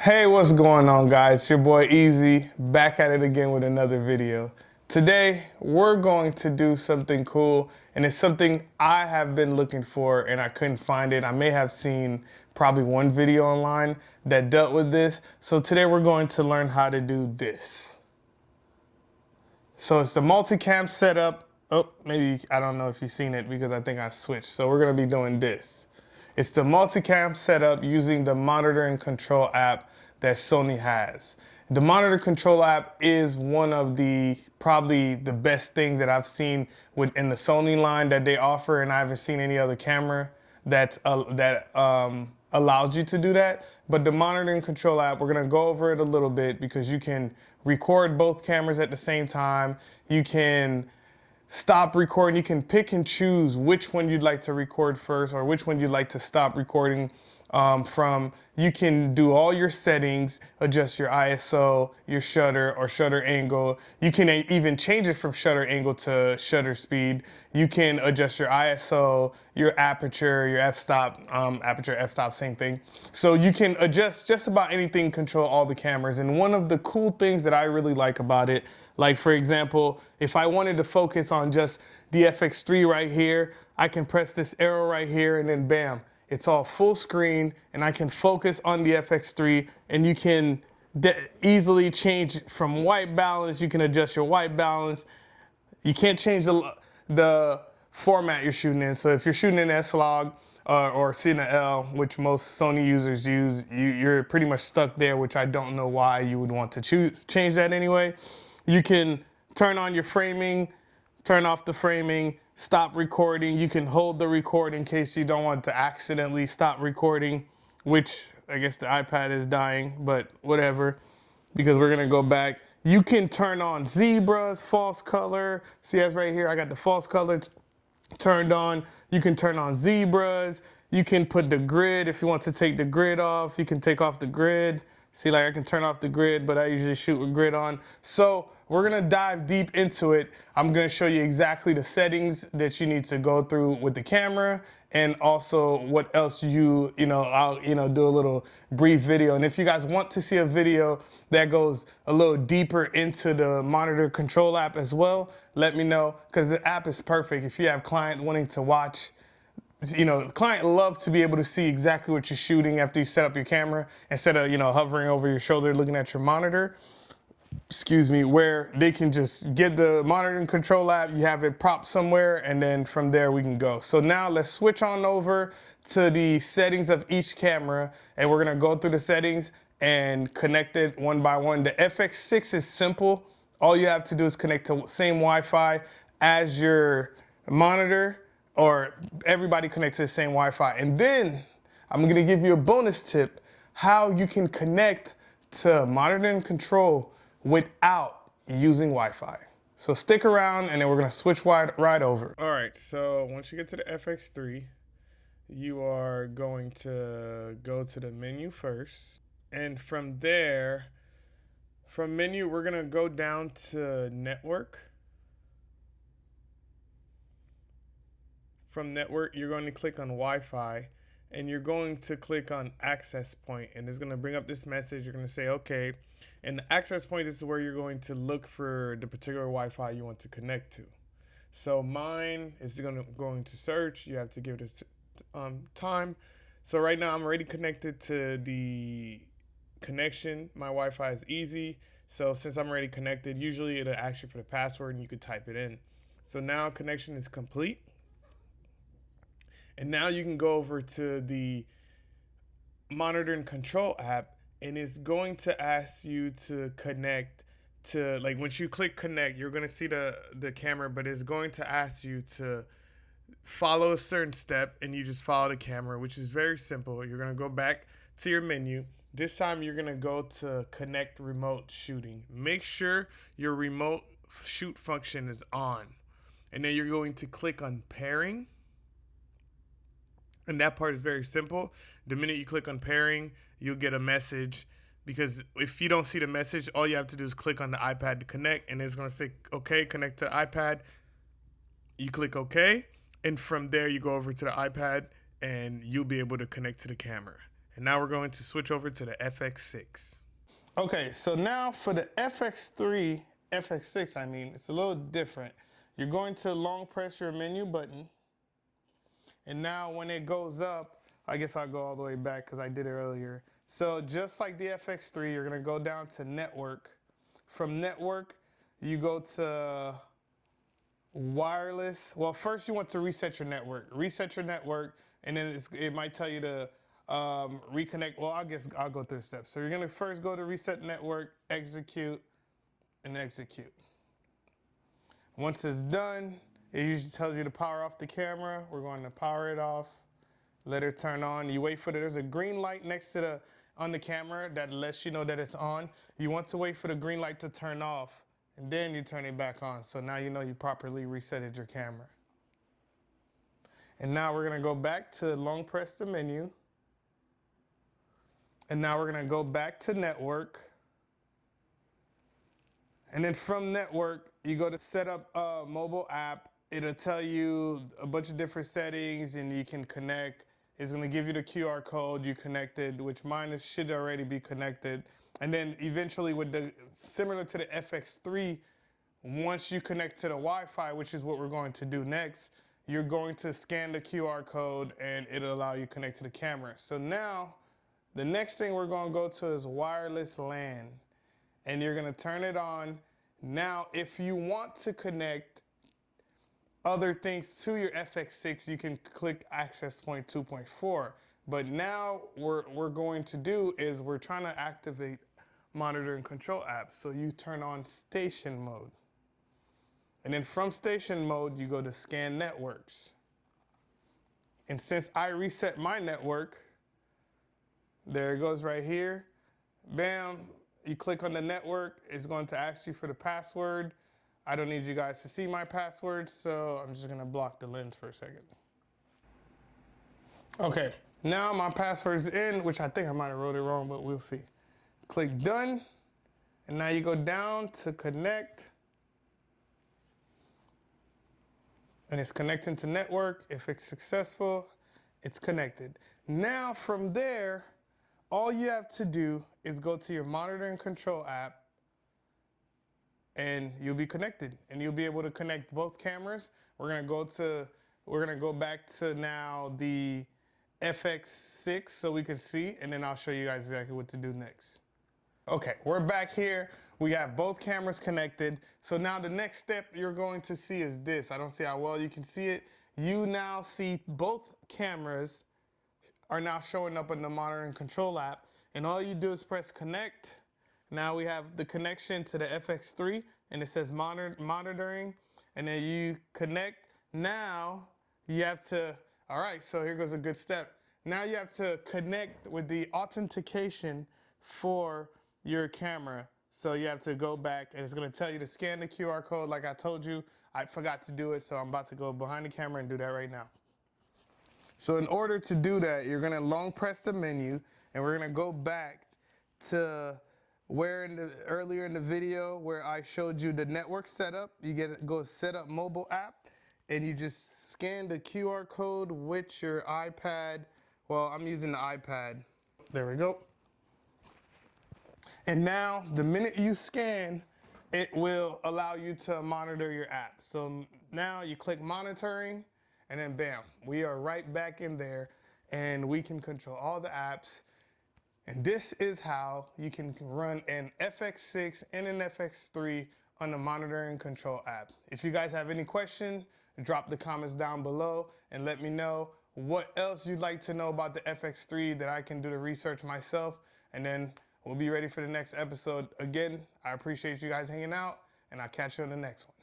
Hey, what's going on, guys? It's your boy Easy, back at it again with another video. Today, we're going to do something cool, and it's something I have been looking for and I couldn't find it. I may have seen probably one video online that dealt with this. So today we're going to learn how to do this. So it's the multicam setup. Oh, maybe, I don't know if you've seen it because I think I switched. So we're gonna be doing this. It's the multicam setup using the Monitor and Control app that Sony has. The Monitor Control app is one of the probably the best things that I've seen within the Sony line that they offer, and I haven't seen any other camera that allows you to do that. But the Monitor and Control app, we're gonna go over it a little bit because you can record both cameras at the same time. You can stop recording. You can pick and choose which one you'd like to record first or which one you'd like to stop recording from. You can do all your settings, adjust your ISO, your shutter or shutter angle. You can even change it from shutter angle to shutter speed. You can adjust your ISO, your aperture, your f-stop, aperture, f-stop, same thing. So you can adjust just about anything, control all the cameras. And one of the cool things that I really like about it, like for example, if I wanted to focus on just the FX3 right here, I can press this arrow right here and then bam, it's all full screen and I can focus on the FX3, and you can easily change from white balance. You can adjust your white balance. You can't change the format you're shooting in. So if you're shooting in S-Log or CNL, which most Sony users use, you're pretty much stuck there, which I don't know why you would want to change that anyway. You can turn on your framing, turn off the framing, stop recording. You can hold the record in case you don't want to accidentally stop recording, which I guess the iPad is dying, but whatever, because we're gonna go back. You can turn on zebras, false color. See, that's right here. I got the false color turned on. You can turn on zebras. You can put the grid. If you want to take the grid off, you can take off the grid. See, like I can turn off the grid, but I usually shoot with grid on. So we're gonna dive deep into it. I'm gonna show you exactly the settings that you need to go through with the camera, and also what else I'll do a little brief video. And if you guys want to see a video that goes a little deeper into the Monitor Control app as well, let me know, because the app is perfect. If you have client wanting to watch, the client loves to be able to see exactly what you're shooting after you set up your camera, instead of, hovering over your shoulder looking at your monitor. Excuse me, where they can just get the Monitor and Control app, you have it propped somewhere, and then from there we can go. So now let's switch on over to the settings of each camera, and we're gonna go through the settings and connect it one by one. The FX6 is simple. All you have to do is connect to same Wi-Fi as your monitor, or everybody connects to the same Wi-Fi. And then I'm gonna give you a bonus tip, how you can connect to Monitor and Control without using Wi-Fi. So stick around and then we're gonna switch right over. All right, so once you get to the FX3, you are going to go to the menu first. And from there, from menu, we're gonna go down to network. From network, you're going to click on Wi-Fi, and you're going to click on access point, and it's going to bring up this message. You're going to say okay, and the access point is where you're going to look for the particular Wi-Fi you want to connect to. So mine is going to search. You have to give it time. So right now I'm already connected to the connection. My Wi-Fi is easy, so since I'm already connected, usually it'll ask you for the password and you could type it in. So now connection is complete. And now you can go over to the Monitor and Control app, and it's going to ask you to connect to, like, once you click connect, you're going to see the camera, but it's going to ask you to follow a certain step, and you just follow the camera, which is very simple. You're going to go back to your menu. This time you're going to go to connect remote shooting. Make sure your remote shoot function is on. And then you're going to click on pairing. And that part is very simple. The minute you click on pairing, you'll get a message, because if you don't see the message, all you have to do is click on the iPad to connect, and it's gonna say, okay, connect to the iPad. You click okay, and from there you go over to the iPad, and you'll be able to connect to the camera. And now we're going to switch over to the FX6. Okay, so now for the FX3, FX6, I mean, it's a little different. You're going to long press your menu button. And now when it goes up, I guess I'll go all the way back because I did it earlier. So just like the FX3, you're gonna go down to network. From network, you go to wireless. Well, first you want to reset your network. Reset your network, and then it might tell you to reconnect. Well, I guess I'll go through the steps. So you're gonna first go to reset network, execute, and execute. Once it's done, it usually tells you to power off the camera. We're going to power it off, let it turn on. You wait for there's a green light next to on the camera that lets you know that it's on. You want to wait for the green light to turn off, and then you turn it back on. So now you know you properly resetted your camera. And now we're gonna go back to long press the menu. And now we're gonna go back to network. And then from network, you go to set up a mobile app. It'll tell you a bunch of different settings and you can connect. It's gonna give you the QR code, you connected, which mine should already be connected. And then eventually with similar to the FX3, once you connect to the Wi-Fi, which is what we're going to do next, you're going to scan the QR code and it'll allow you to connect to the camera. So now, the next thing we're gonna go to is wireless LAN. And you're gonna turn it on. Now, if you want to connect other things to your FX6, you can click access point 2.4. But now we're going to do is we're trying to activate monitor and control apps. So you turn on station mode. And then from station mode, you go to scan networks. And since I reset my network, there it goes right here. Bam. You click on the network, it's going to ask you for the password. I don't need you guys to see my password, so I'm just gonna block the lens for a second. Okay, now my password's in, which I think I might have wrote it wrong, but we'll see. Click done, and now you go down to connect. And it's connecting to network. If it's successful, it's connected. Now from there, all you have to do is go to your monitor and control app and you'll be connected and you'll be able to connect both cameras. We're gonna go back to now the FX6 so we can see, and then I'll show you guys exactly what to do next. Okay, we're back here. We have both cameras connected. So now the next step you're going to see is this. I don't see how well you can see it. You now see both cameras are now showing up in the monitor and control app, and all you do is press connect. Now we have the connection to the FX3 and it says monitoring, and then you connect. Now you have to, all right, so here goes a good step. Now you have to connect with the authentication for your camera. So you have to go back and it's gonna tell you to scan the QR code like I told you. I forgot to do it, so I'm about to go behind the camera and do that right now. So in order to do that, you're gonna long press the menu and we're gonna go back to where earlier in the video where I showed you the network setup. You go set up mobile app and you just scan the QR code with your iPad. Well, I'm using the iPad. There we go. And now the minute you scan, it will allow you to monitor your app. So now you click monitoring, and then bam, we are right back in there and we can control all the apps. And this is how you can run an FX6 and an FX3 on the monitor and control app. If you guys have any questions, drop the comments down below and let me know what else you'd like to know about the FX3 that I can do the research myself. And then we'll be ready for the next episode. Again, I appreciate you guys hanging out and I'll catch you on the next one.